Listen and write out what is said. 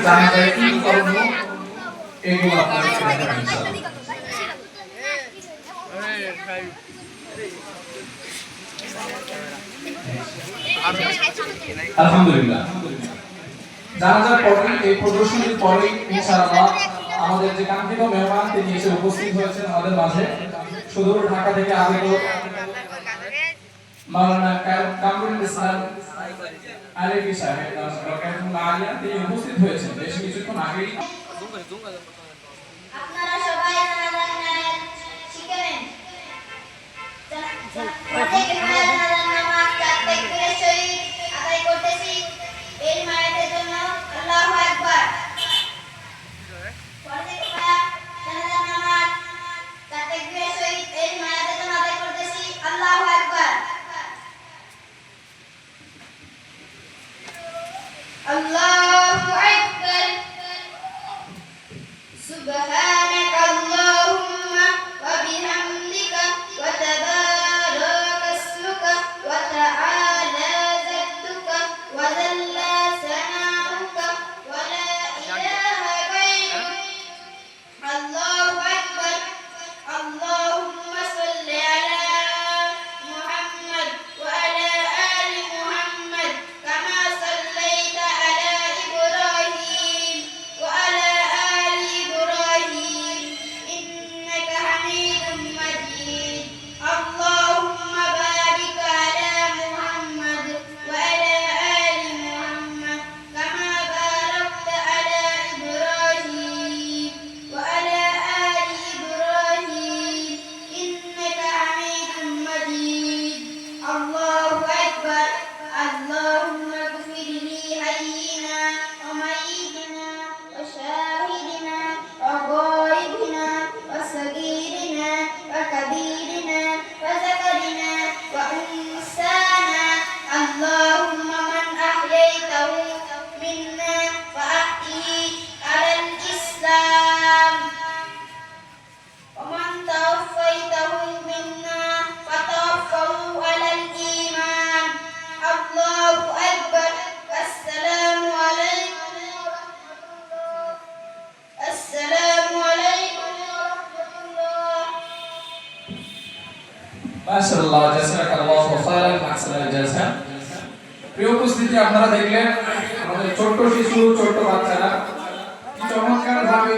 জানাজায় কি করণীয় এগুলো আপনাদেরকে দেখাবো ইনশাআল্লাহ। আলহামদুলিল্লাহ, জানাজার পরে এই প্রদর্শনীর পরে ইনশাআল্লাহ আমাদের যে কাঙ্ক্ষিত মেহমান তিনি এসে উপস্থিত হয়েছেন আমাদের মাঝে। সুদূর ঢাকা থেকে আগত মাওলানা কামরুল ইসলাম আলেভি সাহেব তিনি উপস্থিত হয়েছেন বেশ কিছুক্ষণ আগেই। আপনারা সবাই জানাজার নামাজ শিখেন। জানাজার নামাজ তাকবীরের সহিত আদায় করতেছি। এই মায়াতের জন্য আল্লাহু আকবার। জানাজার নামাজ তাকবীরের সহিত এই মায়াতের জন্য আদায় করতেছি। আল্লাহু আকবার। আল্লাহু আকবার। سبحانك اللهم وبحمدك وتبارك اسمك وتعالى جدك وجل ثناؤك ولا إله غيرك. الله أكبر. اللهم صل على محمد وعلى آل محمد كما صليت على إبراهيم وعلى آل إبراهيم إنك حميد مجيد. اللهم بارك على محمد وعلى آل محمد كما باركت على إبراهيم وعلى آل إبراهيم إنك حميد مجيد. الله أكبر. اللهم اغفر لي حينا وميتنا وشاهدنا وغائبنا وصغيرنا وكبيرنا وذكرنا وأنثانا. اللهم من أحييته منا فأحيه على الإسلام ومن توفيته منا فتوفه على الإيمان. الله أكبر. السلام عليكم ورحمة الله. السلام عليكم ورحمة الله. মাশাআল্লাহ, জাযাকাল্লাহু খায়রান, আহসানাল জাযা। প্রিয় উপস্থিতি, আপনারা দেখলেন আমাদের ছোট্ট শিশু, ছোট্ট বাচ্চারা কি চমৎকার ভাবে